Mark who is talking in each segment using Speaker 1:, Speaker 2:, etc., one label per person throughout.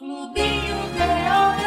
Speaker 1: Clubinho DOA.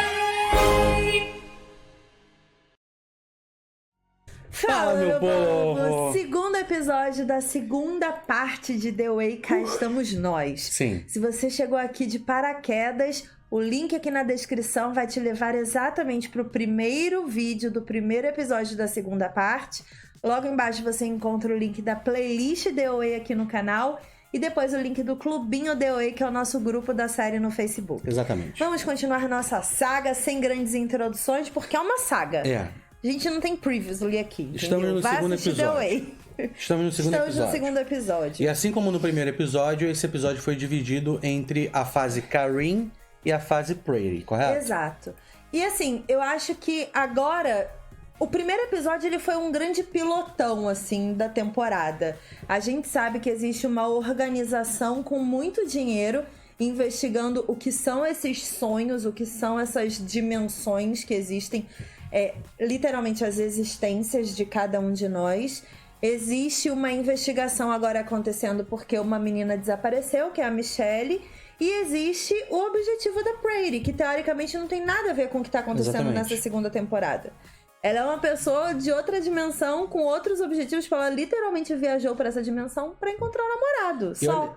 Speaker 2: Fala, meu povo!
Speaker 3: Segundo episódio da segunda parte de The Way, cá estamos nós.
Speaker 2: Sim.
Speaker 3: Se você chegou aqui de paraquedas, o link aqui na descrição vai te levar exatamente para o primeiro vídeo do primeiro episódio da segunda parte. Logo embaixo você encontra o link da playlist The Way aqui no canal e depois o link do Clubinho The Way, que é o nosso grupo da série no Facebook.
Speaker 2: Exatamente.
Speaker 3: Vamos continuar nossa saga sem grandes introduções, porque é uma saga.
Speaker 2: É.
Speaker 3: A gente não tem previously aqui,
Speaker 2: Estamos
Speaker 3: entendeu?
Speaker 2: no
Speaker 3: Vai
Speaker 2: segundo
Speaker 3: assistir
Speaker 2: episódio.
Speaker 3: The Way.
Speaker 2: Estamos no segundo episódio. E assim como no primeiro episódio, esse episódio foi dividido entre a fase Karin e a fase Prairie, correto?
Speaker 3: Exato. E assim, eu acho que agora... O primeiro episódio ele foi um grande pilotão, assim, da temporada. A gente sabe que existe uma organização com muito dinheiro investigando o que são esses sonhos, o que são essas dimensões que existem, literalmente as existências de cada um de nós. Existe uma investigação agora acontecendo porque uma menina desapareceu, que é a Michelle, e existe o objetivo da Prairie, que teoricamente não tem nada a ver com o que está acontecendo nessa segunda temporada. Ela é uma pessoa de outra dimensão, com outros objetivos, porque ela literalmente viajou para essa dimensão para encontrar um namorado.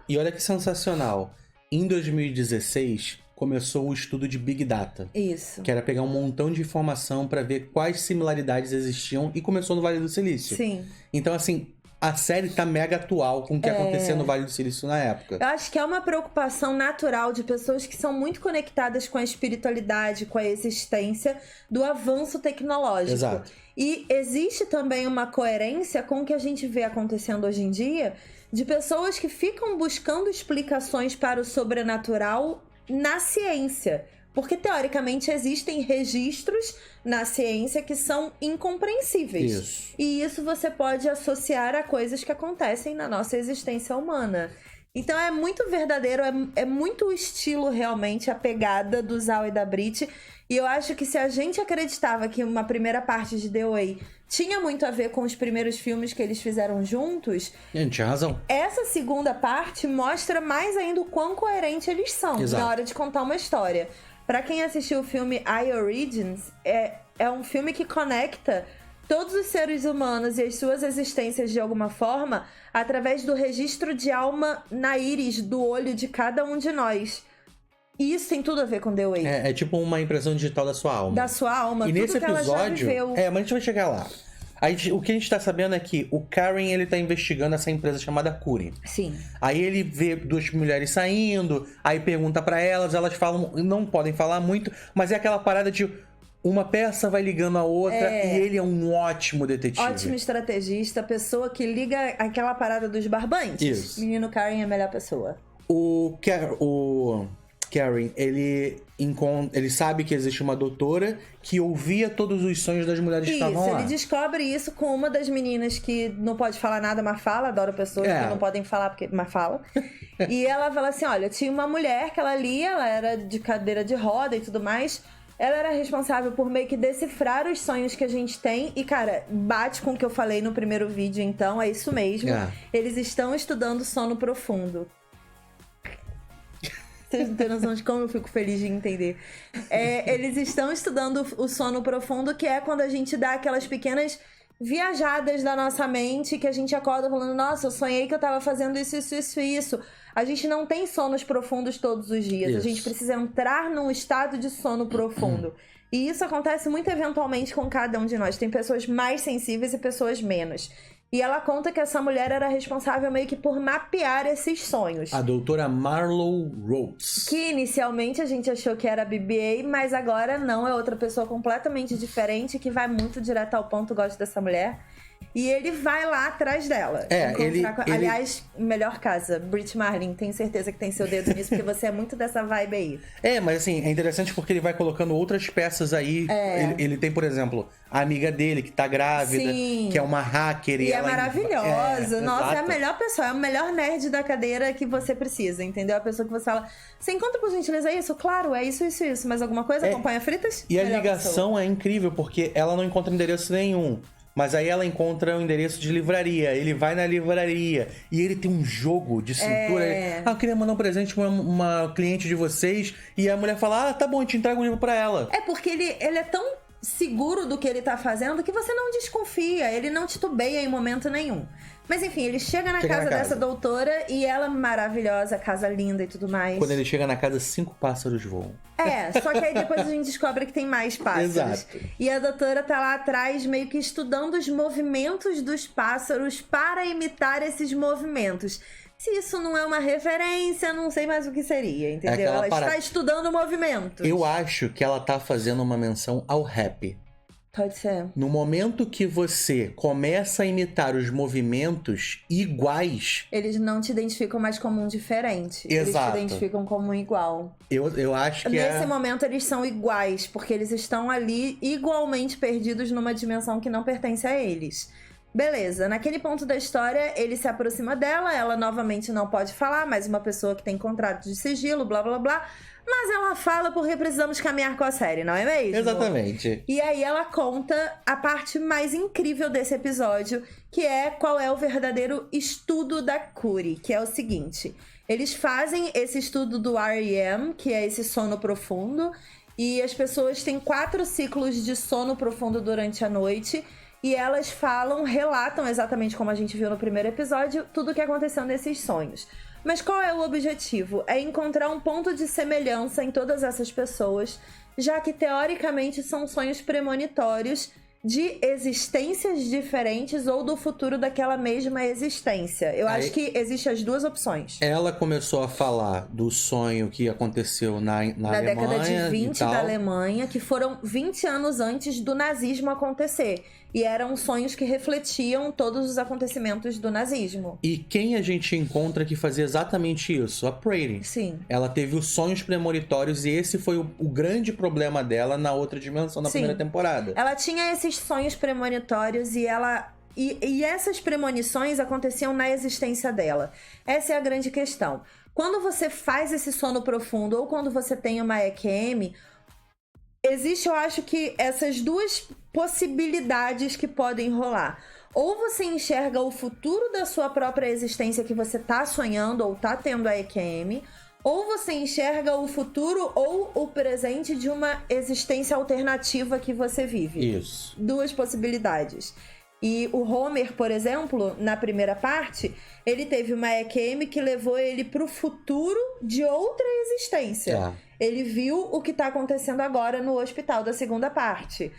Speaker 2: E olha que sensacional. Em 2016, começou o estudo de Big Data.
Speaker 3: Isso.
Speaker 2: Que era pegar um montão de informação para ver quais similaridades existiam, e começou no Vale do Silício.
Speaker 3: Sim.
Speaker 2: Então, assim, a série tá mega atual com o que acontecia no Vale do Silício na época.
Speaker 3: Eu acho que é uma preocupação natural de pessoas que são muito conectadas com a espiritualidade, com a existência do avanço tecnológico.
Speaker 2: Exato.
Speaker 3: E existe também uma coerência com o que a gente vê acontecendo hoje em dia, de pessoas que ficam buscando explicações para o sobrenatural na ciência. Porque, teoricamente, existem registros na ciência que são incompreensíveis.
Speaker 2: Isso.
Speaker 3: E isso você pode associar a coisas que acontecem na nossa existência humana. Então, é muito verdadeiro, é muito o estilo, realmente, a pegada do Zal e da Brit. E eu acho que se a gente acreditava que uma primeira parte de The Way tinha muito a ver com os primeiros filmes que eles fizeram juntos...
Speaker 2: A gente tinha razão.
Speaker 3: Essa segunda parte mostra mais ainda o quão coerente eles são.
Speaker 2: Exato.
Speaker 3: Na hora de contar uma história. Pra quem assistiu o filme I, Origins, é um filme que conecta todos os seres humanos e as suas existências de alguma forma através do registro de alma na íris do olho de cada um de nós. E isso tem tudo a ver com The Way.
Speaker 2: É tipo uma impressão digital da sua alma.
Speaker 3: Da sua alma,
Speaker 2: E
Speaker 3: tudo
Speaker 2: nesse
Speaker 3: que ela já
Speaker 2: episódio...
Speaker 3: viveu.
Speaker 2: mas a gente vai chegar lá. O que a gente tá sabendo é que o Karen, ele tá investigando essa empresa chamada Curi.
Speaker 3: Sim.
Speaker 2: Aí ele vê duas mulheres saindo, aí pergunta pra elas falam, não podem falar muito, mas é aquela parada de uma peça vai ligando a outra, e ele é um ótimo detetive.
Speaker 3: Ótimo estrategista, pessoa que liga aquela parada dos barbantes.
Speaker 2: Isso.
Speaker 3: Menino Karen é a melhor pessoa.
Speaker 2: O Karen, ele sabe que existe uma doutora que ouvia todos os sonhos das mulheres que estavam lá.
Speaker 3: Ele descobre isso com uma das meninas que não pode falar nada, mas fala. Adoro pessoas que não podem falar, mas fala. E ela fala assim, olha, tinha uma mulher que ela lia, ela era de cadeira de roda e tudo mais. Ela era responsável por meio que decifrar os sonhos que a gente tem. E, cara, bate com o que eu falei no primeiro vídeo, então, é isso mesmo. Eles estão estudando sono profundo. Vocês não têm noção de como eu fico feliz de entender. Eles estão estudando o sono profundo, que é quando a gente dá aquelas pequenas viajadas da nossa mente, que a gente acorda falando, nossa, eu sonhei que eu tava fazendo isso. A gente não tem sonos profundos todos os dias.
Speaker 2: Isso.
Speaker 3: A gente precisa entrar num estado de sono profundo. E isso acontece muito eventualmente com cada um de nós. Tem pessoas mais sensíveis e pessoas menos. E ela conta que essa mulher era responsável meio que por mapear esses sonhos.
Speaker 2: A doutora Marlowe Rhodes.
Speaker 3: Que inicialmente a gente achou que era a BB-8, mas agora não, é outra pessoa completamente diferente, que vai muito direto ao ponto, gosto dessa mulher. E ele vai lá atrás dela. Aliás, melhor casa, Brit Marlin, tenho certeza que tem seu dedo nisso, porque você é muito dessa vibe aí.
Speaker 2: Mas assim, é interessante porque ele vai colocando outras peças aí. Ele tem, por exemplo, a amiga dele que tá grávida,
Speaker 3: Sim.
Speaker 2: que é uma hacker.
Speaker 3: E é maravilhosa. Nossa,
Speaker 2: exato.
Speaker 3: é a melhor pessoa, é o melhor nerd da cadeira que você precisa, entendeu? A pessoa que você fala, você encontra por gentileza isso? Claro, é isso. Mais alguma coisa? Acompanha fritas?
Speaker 2: E a
Speaker 3: Melhor
Speaker 2: ligação
Speaker 3: pessoa.
Speaker 2: é incrível, porque ela não encontra endereço nenhum. Mas aí ela encontra o endereço de livraria. Ele vai na livraria e ele tem um jogo de cintura. Eu queria mandar um presente pra uma cliente de vocês. E a mulher fala, tá bom, a gente entrega um livro pra ela.
Speaker 3: É porque ele é tão seguro do que ele tá fazendo que você não desconfia. Ele não titubeia em momento nenhum. Mas enfim, ele chega na casa dessa doutora e ela maravilhosa, casa linda e tudo mais.
Speaker 2: Quando ele chega na casa, 5 pássaros voam.
Speaker 3: Só que aí depois a gente descobre que tem mais pássaros.
Speaker 2: Exato.
Speaker 3: E a doutora tá lá atrás meio que estudando os movimentos dos pássaros para imitar esses movimentos. Se isso não é uma referência, não sei mais o que seria, entendeu? Ela está estudando movimentos.
Speaker 2: Eu acho que ela tá fazendo uma menção ao rap.
Speaker 3: Pode ser.
Speaker 2: No momento que você começa a imitar os movimentos iguais...
Speaker 3: Eles não te identificam mais como um diferente.
Speaker 2: Exato.
Speaker 3: Eles te identificam como um igual.
Speaker 2: Eu acho que
Speaker 3: Nesse momento eles são iguais, porque eles estão ali igualmente perdidos numa dimensão que não pertence a eles. Beleza, naquele ponto da história, ele se aproxima dela, ela novamente não pode falar, mais uma pessoa que tem contrato de sigilo, blá blá blá. Mas ela fala porque precisamos caminhar com a série, não é mesmo?
Speaker 2: Exatamente.
Speaker 3: E aí ela conta a parte mais incrível desse episódio, que é qual é o verdadeiro estudo da Curie, que é o seguinte. Eles fazem esse estudo do REM, que é esse sono profundo, e as pessoas têm 4 ciclos de sono profundo durante a noite, e elas relatam exatamente como a gente viu no primeiro episódio, tudo o que aconteceu nesses sonhos. Mas qual é o objetivo? É encontrar um ponto de semelhança em todas essas pessoas, já que teoricamente são sonhos premonitórios de existências diferentes ou do futuro daquela mesma existência. Eu acho que existem as duas opções.
Speaker 2: Ela começou a falar do sonho que aconteceu na Alemanha,
Speaker 3: década de 20 da Alemanha, que foram 20 anos antes do nazismo acontecer. E eram sonhos que refletiam todos os acontecimentos do nazismo.
Speaker 2: E quem a gente encontra que fazia exatamente isso? A Prairie.
Speaker 3: Sim.
Speaker 2: Ela teve os sonhos premonitórios e esse foi o grande problema dela na outra dimensão da primeira temporada.
Speaker 3: Ela tinha esses sonhos premonitórios e ela... E essas premonições aconteciam na existência dela. Essa é a grande questão. Quando você faz esse sono profundo ou quando você tem uma EQM... Existe, eu acho que, essas duas possibilidades que podem rolar. Ou você enxerga o futuro da sua própria existência que você tá sonhando ou tá tendo a EQM, ou você enxerga o futuro ou o presente de uma existência alternativa que você vive.
Speaker 2: Isso.
Speaker 3: Duas possibilidades. E o Homer, por exemplo, na primeira parte, ele teve uma EQM que levou ele pro futuro de outra existência. Ele viu o que tá acontecendo agora no hospital da segunda parte.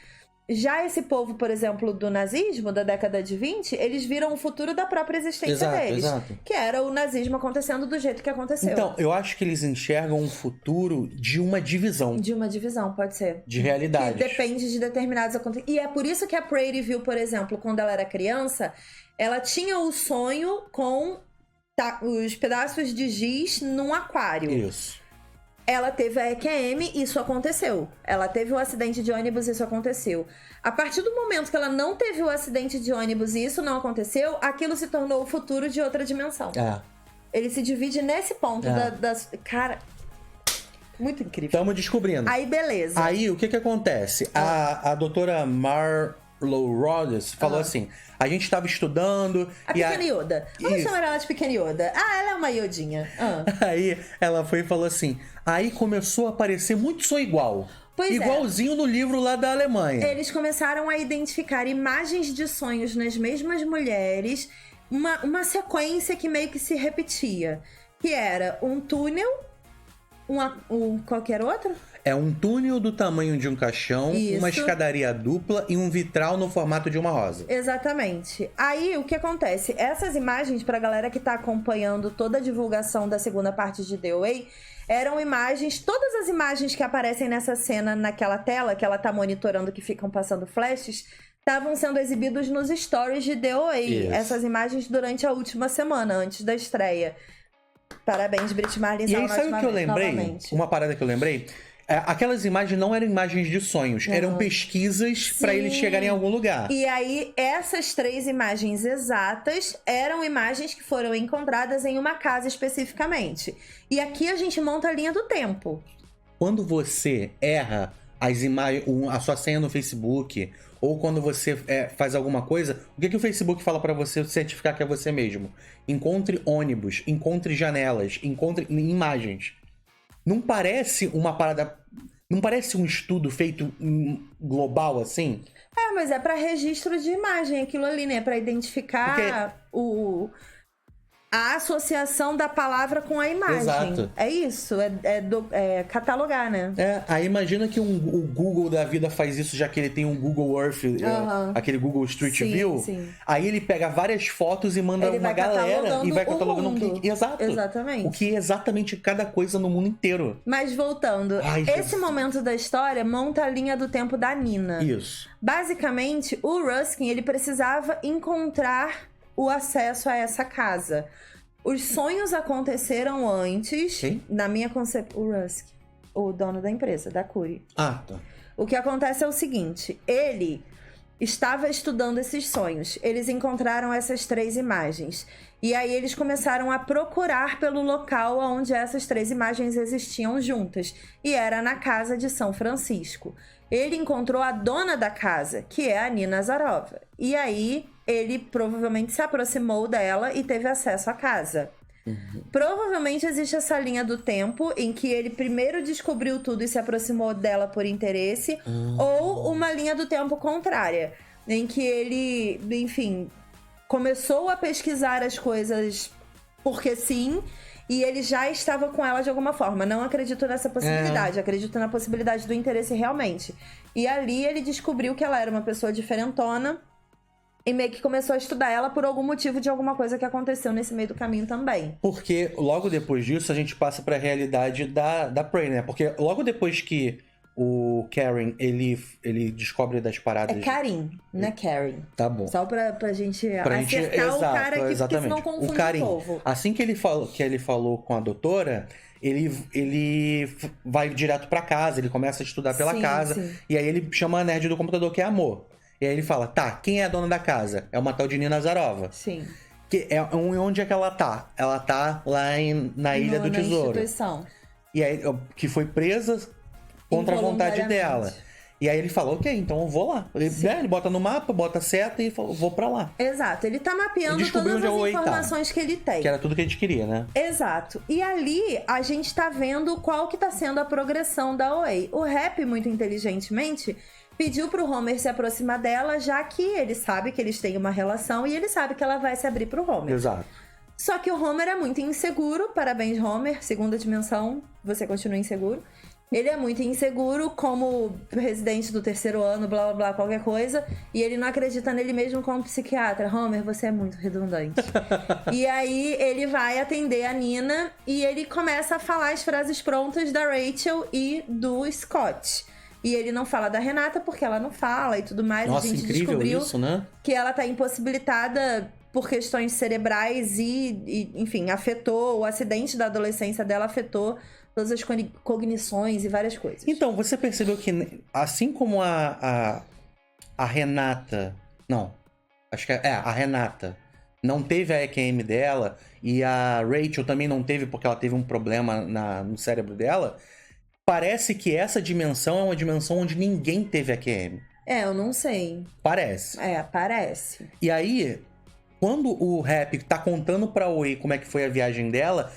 Speaker 3: Já esse povo, por exemplo, do nazismo, da década de 20, eles viram o futuro da própria existência deles.
Speaker 2: Exato.
Speaker 3: Que era o nazismo acontecendo do jeito que aconteceu.
Speaker 2: Então, eu acho que eles enxergam um futuro de uma divisão.
Speaker 3: De uma divisão, pode ser.
Speaker 2: De realidade.
Speaker 3: Que depende de determinados acontecimentos. E é por isso que a Prairie viu, por exemplo, quando ela era criança, ela tinha o sonho com os pedaços de giz num aquário.
Speaker 2: Isso.
Speaker 3: Ela teve a EQM, isso aconteceu. Ela teve o acidente de ônibus, isso aconteceu. A partir do momento que ela não teve o acidente de ônibus e isso não aconteceu, aquilo se tornou o futuro de outra dimensão. Ele se divide nesse ponto Cara, muito incrível.
Speaker 2: Estamos descobrindo.
Speaker 3: Aí, beleza.
Speaker 2: Aí, o que acontece? A doutora Marlo Rhodes falou assim, a gente estava estudando...
Speaker 3: A Pequena Yoda. Vamos chamar ela de Pequena Yoda. Ela é uma Yodinha.
Speaker 2: Aí, ela foi e falou assim, aí começou a aparecer muito som igual. Igualzinho no livro lá da Alemanha.
Speaker 3: Eles começaram a identificar imagens de sonhos nas mesmas mulheres, uma sequência que meio que se repetia. Que era um túnel, qualquer outro?
Speaker 2: É um túnel do tamanho de um caixão, uma escadaria dupla e um vitral no formato de uma rosa.
Speaker 3: Exatamente. Aí, o que acontece? Essas imagens, pra galera que tá acompanhando toda a divulgação da segunda parte de The Way, eram imagens, todas as imagens que aparecem nessa cena, naquela tela que ela tá monitorando, que ficam passando flashes, estavam sendo exibidos nos stories de The Way. Essas imagens durante a última semana, antes da estreia. Parabéns, Brit Marlin.
Speaker 2: E aí, sabe o que eu lembrei?
Speaker 3: Novamente.
Speaker 2: Uma parada que eu lembrei? Aquelas imagens não eram imagens de sonhos, eram pesquisas para eles chegarem em algum lugar.
Speaker 3: E aí, essas 3 imagens exatas eram imagens que foram encontradas em uma casa especificamente. E aqui a gente monta a linha do tempo.
Speaker 2: Quando você erra as imagens, a sua senha no Facebook ou quando você faz alguma coisa, o que o Facebook fala pra você certificar que é você mesmo? Encontre ônibus, encontre janelas, encontre imagens. Não parece uma parada... Não parece um estudo feito global, assim?
Speaker 3: Mas é pra registro de imagem, aquilo ali, né? Pra identificar a associação da palavra com a imagem.
Speaker 2: Exato.
Speaker 3: É isso, é catalogar, né?
Speaker 2: Aí imagina que o Google da vida faz isso, já que ele tem um Google Earth, aquele Google Street View.
Speaker 3: Sim.
Speaker 2: Aí ele pega várias fotos e manda uma galera e vai catalogando o que... Exato.
Speaker 3: Exatamente.
Speaker 2: O que é exatamente cada coisa no mundo inteiro.
Speaker 3: Mas voltando, esse momento da história monta a linha do tempo da Nina.
Speaker 2: Isso.
Speaker 3: Basicamente, o Ruskin, ele precisava encontrar o acesso a essa casa. Os sonhos aconteceram antes.
Speaker 2: Quem?
Speaker 3: Na minha concepção... O Ruskin, o dono da empresa, da Cury.
Speaker 2: Ah, tá.
Speaker 3: O que acontece é o seguinte, ele estava estudando esses sonhos. Eles encontraram essas 3 imagens. E aí eles começaram a procurar pelo local onde essas 3 imagens existiam juntas. E era na casa de São Francisco. Ele encontrou a dona da casa, que é a Nina Azarova. E aí ele provavelmente se aproximou dela e teve acesso à casa. Provavelmente existe essa linha do tempo em que ele primeiro descobriu tudo e se aproximou dela por interesse, ou uma linha do tempo contrária, em que ele, enfim, começou a pesquisar as coisas porque sim, e ele já estava com ela de alguma forma. Não acredito nessa possibilidade, acredito na possibilidade do interesse realmente. E ali ele descobriu que ela era uma pessoa diferentona, e meio que começou a estudar ela por algum motivo de alguma coisa que aconteceu nesse meio do caminho também.
Speaker 2: Porque logo depois disso a gente passa pra realidade da Prey, né? Porque logo depois que o Karen, ele descobre das paradas...
Speaker 3: É Karim, não é Karen.
Speaker 2: Tá bom.
Speaker 3: Só pra gente acertar o cara aqui, porque senão confunde o povo.
Speaker 2: Assim que ele falou com a doutora... Ele vai direto pra casa, ele começa a estudar pela casa.
Speaker 3: Sim.
Speaker 2: E aí ele chama a nerd do computador, que é Amor. E aí ele fala, tá, quem é a dona da casa? É uma tal de Nina Azarova.
Speaker 3: Sim.
Speaker 2: Onde é que ela tá? Ela tá lá na Ilha do Tesouro.
Speaker 3: Na instituição.
Speaker 2: E aí, que foi presa contra a vontade dela. E aí ele falou, ok, então eu vou lá. Ele bota no mapa, bota a seta e falou, vou pra lá.
Speaker 3: Exato, ele tá mapeando todas as informações que ele tem.
Speaker 2: Que era tudo que a gente queria, né?
Speaker 3: Exato. E ali a gente tá vendo qual que tá sendo a progressão da Oei. O Rap, muito inteligentemente, pediu pro Homer se aproximar dela, já que ele sabe que eles têm uma relação e ele sabe que ela vai se abrir pro Homer.
Speaker 2: Exato.
Speaker 3: Só que o Homer é muito inseguro. Parabéns, Homer. Segunda dimensão, você continua inseguro. Ele é muito inseguro como residente do 3º ano, blá blá blá, qualquer coisa. E ele não acredita nele mesmo como psiquiatra. Homer, você é muito redundante. E aí ele vai atender a Nina e ele começa a falar as frases prontas da Rachel e do Scott. E ele não fala da Renata porque ela não fala e tudo mais.
Speaker 2: Nossa,
Speaker 3: a gente
Speaker 2: incrível
Speaker 3: descobriu
Speaker 2: isso, né?
Speaker 3: Que ela tá impossibilitada por questões cerebrais e, enfim, afetou, o acidente da adolescência dela afetou todas as cognições e várias coisas.
Speaker 2: Então, você percebeu que assim como a Renata... Não, acho que a Renata não teve a EQM dela e a Rachel também não teve porque ela teve um problema no cérebro dela, parece que essa dimensão é uma dimensão onde ninguém teve EQM.
Speaker 3: Eu não sei.
Speaker 2: Parece.
Speaker 3: Parece.
Speaker 2: E aí, quando o Rap tá contando pra Oei como é que foi a viagem dela,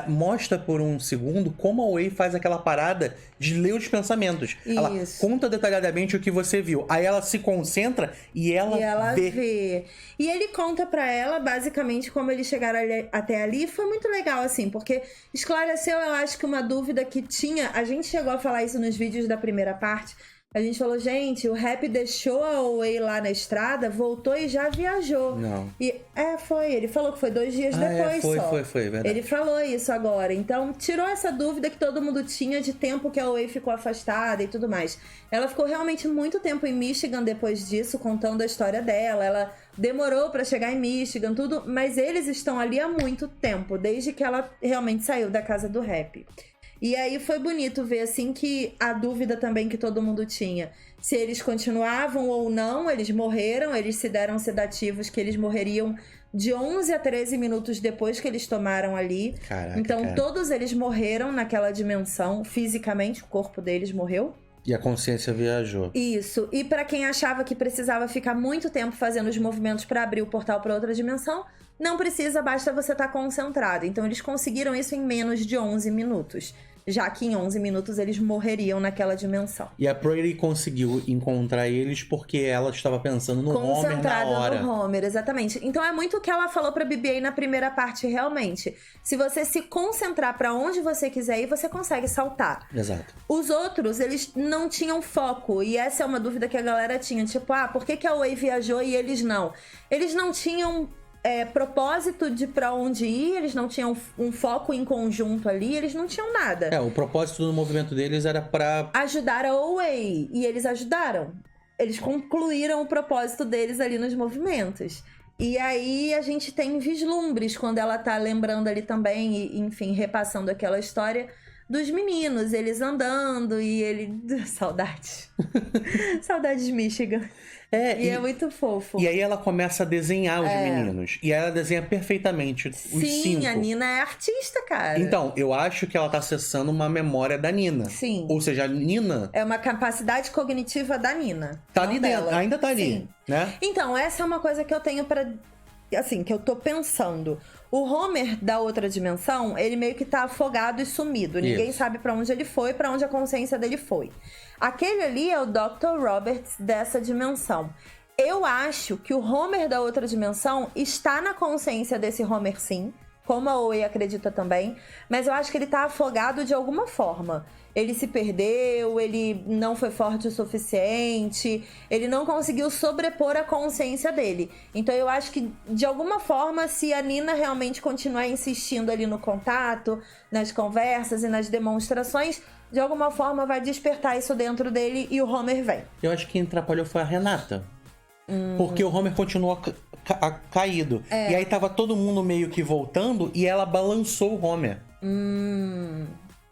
Speaker 2: mostra por um segundo como a Oei faz aquela parada de ler os pensamentos.
Speaker 3: Isso.
Speaker 2: Ela conta detalhadamente o que você viu. Aí ela se concentra e ela vê.
Speaker 3: E ele conta pra ela, basicamente, como eles chegaram até ali. Foi muito legal, assim, porque esclareceu, eu acho que uma dúvida que tinha... A gente chegou a falar isso nos vídeos da primeira parte. A gente falou, gente, o Rap deixou a Oei lá na estrada, voltou e já viajou.
Speaker 2: Não.
Speaker 3: E, foi. Ele falou que foi 2 dias depois só.
Speaker 2: Foi, verdade.
Speaker 3: Ele falou isso agora. Então, tirou essa dúvida que todo mundo tinha de tempo que a Oei ficou afastada e tudo mais. Ela ficou realmente muito tempo em Michigan depois disso, contando a história dela. Ela demorou pra chegar em Michigan, tudo. Mas eles estão ali há muito tempo, desde que ela realmente saiu da casa do Rap. E aí foi bonito ver, assim, que a dúvida também que todo mundo tinha. Se eles continuavam ou não, eles morreram, eles se deram sedativos que eles morreriam de 11 a 13 minutos depois que eles tomaram ali.
Speaker 2: Caraca,
Speaker 3: então, todos eles morreram naquela dimensão, fisicamente, o corpo deles morreu.
Speaker 2: E a consciência viajou.
Speaker 3: Isso. E pra quem achava que precisava ficar muito tempo fazendo os movimentos pra abrir o portal pra outra dimensão, não precisa, basta você estar concentrado. Então eles conseguiram isso em menos de 11 minutos. Já que em 11 minutos eles morreriam naquela dimensão.
Speaker 2: E a Prairie conseguiu encontrar eles porque ela estava pensando no Homer na hora.
Speaker 3: Concentrada no Homer, exatamente. Então é muito o que ela falou pra BB-8 na primeira parte, realmente. Se você se concentrar pra onde você quiser ir, você consegue saltar.
Speaker 2: Exato.
Speaker 3: Os outros, eles não tinham foco. E essa é uma dúvida que a galera tinha. Tipo, por que a Way viajou e eles não? Eles não tinham... propósito de pra onde ir, eles não tinham um foco em conjunto ali, eles não tinham nada.
Speaker 2: O propósito do movimento deles era pra...
Speaker 3: ajudar a Owei, e eles ajudaram. Eles concluíram o propósito deles ali nos movimentos. E aí a gente tem vislumbres quando ela tá lembrando ali também, e, enfim, repassando aquela história dos meninos, eles andando e ele... Saudade. Saudade de Michigan. E é muito fofo.
Speaker 2: E aí ela começa a desenhar os meninos. E ela desenha perfeitamente os 5.
Speaker 3: Sim, a Nina é artista, cara.
Speaker 2: Então, eu acho que ela tá acessando uma memória da Nina.
Speaker 3: Sim.
Speaker 2: Ou seja, a Nina...
Speaker 3: é uma capacidade cognitiva da Nina.
Speaker 2: Tá ali dentro, ainda tá ali.
Speaker 3: Sim.
Speaker 2: Né?
Speaker 3: Então, essa é uma coisa que eu tenho pra... assim, que eu tô pensando. O Homer da outra dimensão, ele meio que tá afogado e sumido. Ninguém sabe pra onde ele foi, pra onde a consciência dele foi. Aquele ali é o Dr. Roberts dessa dimensão. Eu acho que o Homer da outra dimensão está na consciência desse Homer, sim. Como a Oe acredita também. Mas eu acho que ele tá afogado de alguma forma. Ele se perdeu, ele não foi forte o suficiente, ele não conseguiu sobrepor a consciência dele. Então eu acho que, de alguma forma, se a Nina realmente continuar insistindo ali no contato, nas conversas e nas demonstrações, de alguma forma vai despertar isso dentro dele e o Homer vem.
Speaker 2: Eu acho que quem atrapalhou foi a Renata. Porque o Homer continuou caído. E aí tava todo mundo meio que voltando e ela balançou o Homer.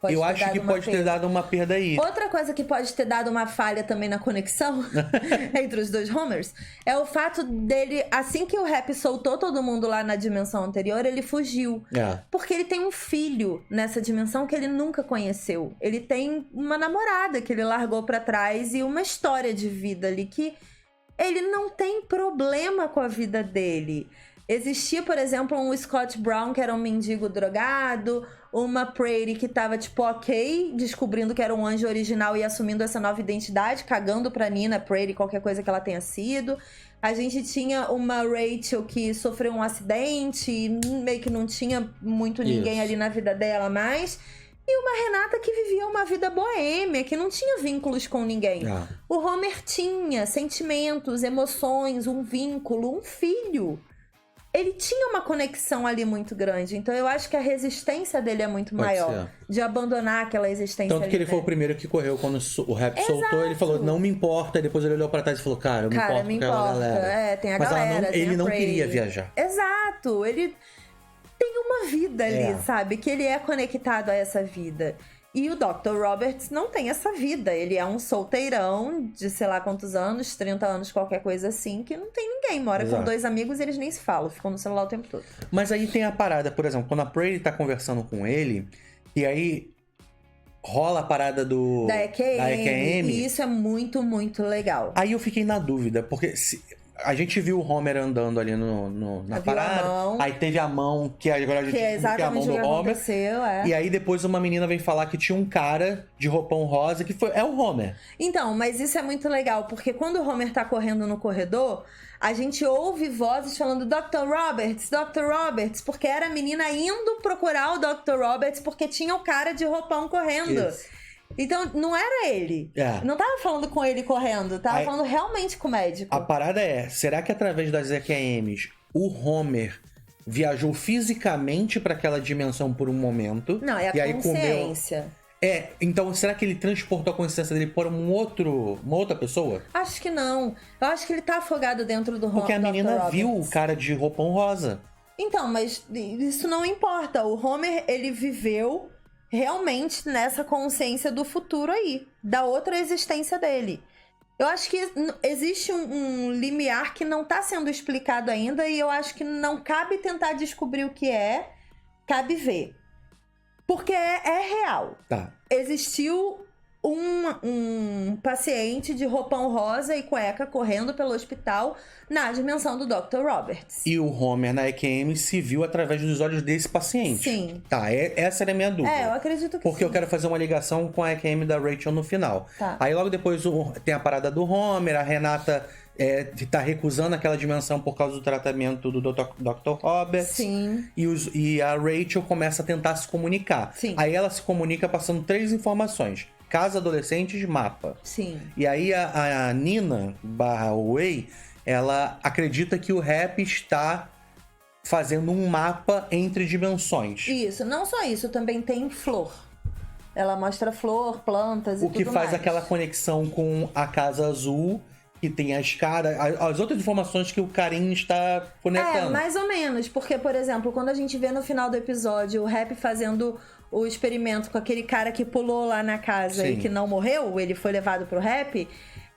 Speaker 2: Eu acho que pode ter dado uma perda aí.
Speaker 3: Outra coisa que pode ter dado uma falha também na conexão entre os dois Homers é o fato dele, assim que o Rap soltou todo mundo lá na dimensão anterior, ele fugiu. Porque ele tem um filho nessa dimensão que ele nunca conheceu. Ele tem uma namorada que ele largou pra trás e uma história de vida ali que ele não tem problema com a vida dele. Existia, por exemplo, um Scott Brown, que era um mendigo drogado, uma Prairie que tava, tipo, ok, descobrindo que era um anjo original e assumindo essa nova identidade, cagando pra Nina, Prairie, qualquer coisa que ela tenha sido. A gente tinha uma Rachel que sofreu um acidente e meio que não tinha muito ninguém ali na vida dela mais. E uma Renata que vivia uma vida boêmia, que não tinha vínculos com ninguém. O Homer tinha sentimentos, emoções, um vínculo, um filho. Ele tinha uma conexão ali muito grande. Então eu acho que a resistência dele é muito maior. De abandonar aquela existência.
Speaker 2: Tanto que ele foi o primeiro que correu quando o Rap soltou. Ele falou, não me importa. E depois ele olhou pra trás e falou, cara, eu me importo com aquela galera.
Speaker 3: Tem a
Speaker 2: Mas
Speaker 3: galera.
Speaker 2: Ele não queria viajar.
Speaker 3: Exato. Ele tem uma vida ali, sabe? Que ele é conectado a essa vida. E o Dr. Roberts não tem essa vida. Ele é um solteirão de sei lá quantos anos, 30 anos, qualquer coisa assim, que não tem ninguém. Mora com 2 amigos e eles nem se falam, ficam no celular o tempo todo.
Speaker 2: Mas aí tem a parada, por exemplo, quando a Prairie tá conversando com ele, e aí rola a parada da EQM.
Speaker 3: E isso é muito, muito legal.
Speaker 2: Aí eu fiquei na dúvida, porque a gente viu o Homer andando ali na parada. Aí teve a mão, que agora a gente
Speaker 3: descobriu que é a mão do Homer. E
Speaker 2: aí depois uma menina vem falar que tinha um cara de roupão rosa, que é o Homer.
Speaker 3: Então, mas isso é muito legal, porque quando o Homer tá correndo no corredor, a gente ouve vozes falando Dr. Roberts, porque era a menina indo procurar o Dr. Roberts, porque tinha o cara de roupão correndo. Isso. Então, não era ele. Não tava falando com ele correndo, tava falando realmente com o médico.
Speaker 2: A parada será que através das EQMs, o Homer viajou fisicamente pra aquela dimensão por um momento?
Speaker 3: Não, é a consciência.
Speaker 2: Então será que ele transportou a consciência dele para uma outra pessoa?
Speaker 3: Acho que não. Eu acho que ele tá afogado dentro do Homer.
Speaker 2: Porque a menina viu o cara de roupão rosa.
Speaker 3: Então, mas isso não importa. O Homer, ele viveu realmente nessa consciência do futuro aí, da outra existência dele. Eu acho que existe um limiar que não tá sendo explicado ainda e eu acho que não cabe tentar descobrir o que cabe ver. Porque é real.
Speaker 2: Tá.
Speaker 3: Existiu um paciente de roupão rosa e cueca correndo pelo hospital na dimensão do Dr. Roberts.
Speaker 2: E o Homer na EQM se viu através dos olhos desse paciente.
Speaker 3: Sim.
Speaker 2: Tá, essa era a minha dúvida.
Speaker 3: Eu acredito que
Speaker 2: Porque
Speaker 3: sim.
Speaker 2: eu quero fazer uma ligação com a EQM da Rachel no final.
Speaker 3: Tá.
Speaker 2: Aí logo depois tem a parada do Homer, a Renata tá recusando aquela dimensão por causa do tratamento do Dr. Roberts.
Speaker 3: Sim.
Speaker 2: E a Rachel começa a tentar se comunicar.
Speaker 3: Sim.
Speaker 2: Aí ela se comunica passando 3 informações. Casa, adolescentes, mapa.
Speaker 3: Sim.
Speaker 2: E aí a Nina /Way, ela acredita que o Rap está fazendo um mapa entre dimensões.
Speaker 3: Isso, não só isso, também tem flor. Ela mostra flor, plantas e tudo mais.
Speaker 2: O que faz aquela conexão com a Casa Azul, que tem as caras, as outras informações que o Karim está conectando.
Speaker 3: Mais ou menos, porque, por exemplo, quando a gente vê no final do episódio o Rap fazendo o experimento com aquele cara que pulou lá na casa
Speaker 2: Sim.
Speaker 3: e que não morreu, ele foi levado pro Rap,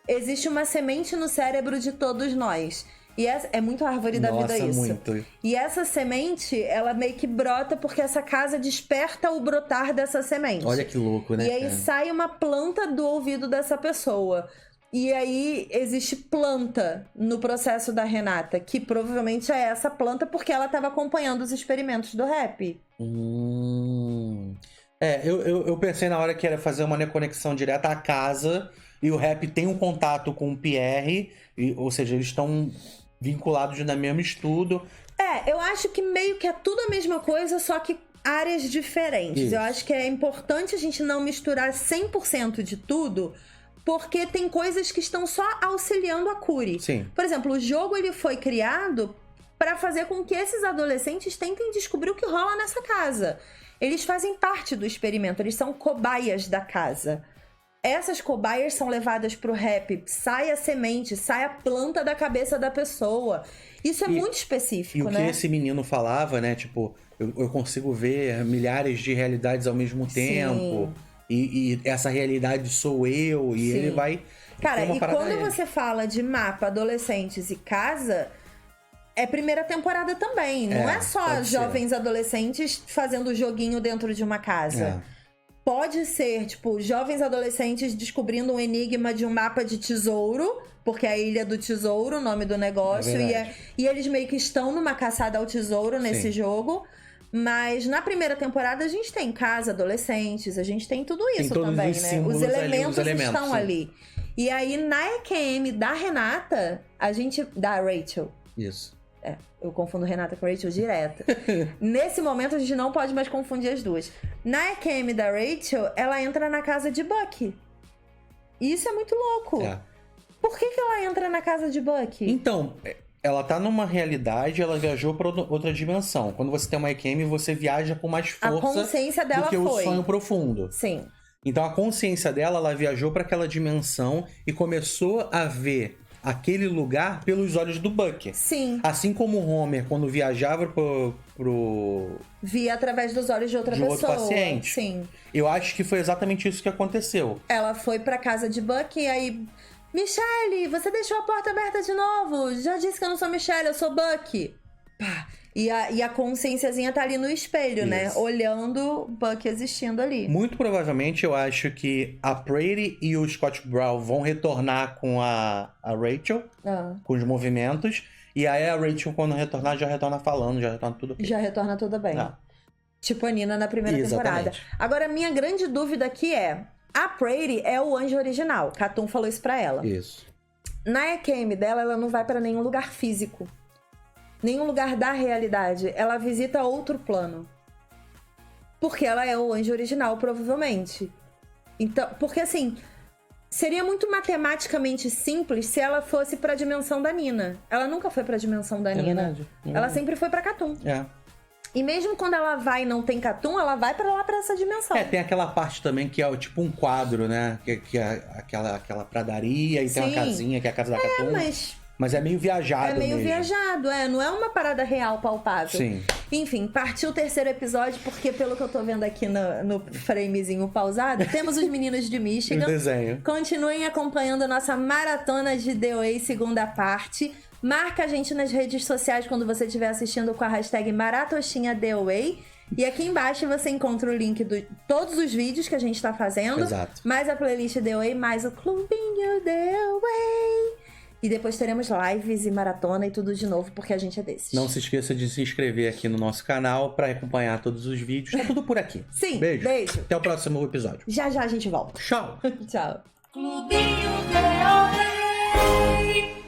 Speaker 3: existe uma semente no cérebro de todos nós. E é muito árvore da vida isso.
Speaker 2: Muito.
Speaker 3: E essa semente, ela meio que brota porque essa casa desperta o brotar dessa semente.
Speaker 2: Olha que louco, né?
Speaker 3: E aí sai uma planta do ouvido dessa pessoa. E aí existe planta no processo da Renata, que provavelmente é essa planta porque ela estava acompanhando os experimentos do Rap.
Speaker 2: Eu pensei na hora que era fazer uma conexão direta à casa e o Rap tem um contato com o Pierre, ou seja, eles estão vinculados no mesmo estudo.
Speaker 3: Eu acho que meio que é tudo a mesma coisa, só que áreas diferentes.
Speaker 2: Isso.
Speaker 3: Eu acho que é importante a gente não misturar 100% de tudo, porque tem coisas que estão só auxiliando a cure.
Speaker 2: Sim.
Speaker 3: Por exemplo, o jogo ele foi criado para fazer com que esses adolescentes tentem descobrir o que rola nessa casa. Eles fazem parte do experimento, eles são cobaias da casa. Essas cobaias são levadas pro Rap, sai a semente, sai a planta da cabeça da pessoa. Isso é muito específico,
Speaker 2: E o
Speaker 3: né?
Speaker 2: que esse menino falava, né? Tipo, eu consigo ver milhares de realidades ao mesmo tempo. E essa realidade sou eu. E
Speaker 3: Sim.
Speaker 2: ele vai...
Speaker 3: Cara, e quando
Speaker 2: nele.
Speaker 3: você fala de mapa, adolescentes e casa, é primeira temporada também. Não é só
Speaker 2: pode ser.
Speaker 3: jovens adolescentes fazendo joguinho dentro de uma casa. Pode ser, tipo, jovens adolescentes descobrindo um enigma de um mapa de tesouro, porque é a Ilha do Tesouro, o nome do negócio, e eles meio que estão numa caçada ao tesouro nesse jogo. Mas na primeira temporada a gente tem casa, adolescentes, a gente tem tudo isso
Speaker 2: todos
Speaker 3: também,
Speaker 2: os
Speaker 3: né?
Speaker 2: símbolos
Speaker 3: Os elementos estão
Speaker 2: sim.
Speaker 3: ali. E aí na EQM da Renata, da Rachel.
Speaker 2: Isso.
Speaker 3: Eu confundo Renata com Rachel direto. Nesse momento a gente não pode mais confundir as duas. Na EQM da Rachel, ela entra na casa de Bucky. E isso é muito louco. Por que ela entra na casa de Bucky?
Speaker 2: Então, ela tá numa realidade, ela viajou para outra dimensão. Quando você tem uma EQM, você viaja com mais força
Speaker 3: a consciência dela
Speaker 2: do que
Speaker 3: foi.
Speaker 2: o sonho profundo.
Speaker 3: Sim.
Speaker 2: Então a consciência dela, ela viajou para aquela dimensão e começou a ver aquele lugar pelos olhos do Bucky.
Speaker 3: Sim.
Speaker 2: Assim como o Homer, quando viajava
Speaker 3: via através dos olhos de outra pessoa.
Speaker 2: outro paciente.
Speaker 3: Sim.
Speaker 2: Eu acho que foi exatamente isso que aconteceu.
Speaker 3: Ela foi pra casa de Bucky e aí... Michelle, você deixou a porta aberta de novo. Já disse que eu não sou Michelle, eu sou Bucky. Pá. E a consciênciazinha tá ali no espelho, né? Olhando Bucky existindo ali.
Speaker 2: Muito provavelmente eu acho que a Prairie e o Scott Brown vão retornar com a Rachel, com os movimentos. E aí a Rachel, quando retornar, já retorna falando, já retorna tudo.
Speaker 3: Já retorna tudo bem. Tipo a Nina na primeira temporada. Agora, a minha grande dúvida aqui é... A Prairie é o anjo original. Catum falou isso pra ela.
Speaker 2: Isso.
Speaker 3: Na EQM dela, ela não vai pra nenhum lugar físico. Nenhum lugar da realidade. Ela visita outro plano. Porque ela é o anjo original, provavelmente. Então, porque assim... Seria muito matematicamente simples se ela fosse pra dimensão da Nina. Ela nunca foi pra dimensão da Nina.
Speaker 2: Verdade.
Speaker 3: Ela sempre foi pra Catum. E mesmo quando ela vai e não tem Catum, ela vai pra lá, pra essa dimensão.
Speaker 2: Tem aquela parte também que é tipo um quadro, né? Que é aquela pradaria e tem uma casinha que é a casa da Catum. Mas é meio viajado mesmo.
Speaker 3: Não é uma parada real palpável.
Speaker 2: Sim.
Speaker 3: Enfim, partiu o terceiro episódio, porque pelo que eu tô vendo aqui no framezinho pausado, temos os meninos de Michigan.
Speaker 2: O desenho.
Speaker 3: Continuem acompanhando a nossa maratona de The Way, segunda parte. Marca a gente nas redes sociais quando você estiver assistindo com a hashtag Maratostinha The Way. E aqui embaixo você encontra o link de todos os vídeos que a gente tá fazendo.
Speaker 2: Exato.
Speaker 3: Mais a playlist The Way, mais o clubinho The Way. E depois teremos lives e maratona e tudo de novo, porque a gente é desses.
Speaker 2: Não se esqueça de se inscrever aqui no nosso canal pra acompanhar todos os vídeos. Tá tudo por aqui.
Speaker 3: Sim,
Speaker 2: beijo.
Speaker 3: beijo.
Speaker 2: Até o próximo episódio.
Speaker 3: Já a gente volta.
Speaker 2: Tchau.
Speaker 3: Tchau.
Speaker 1: Clubinho The Way.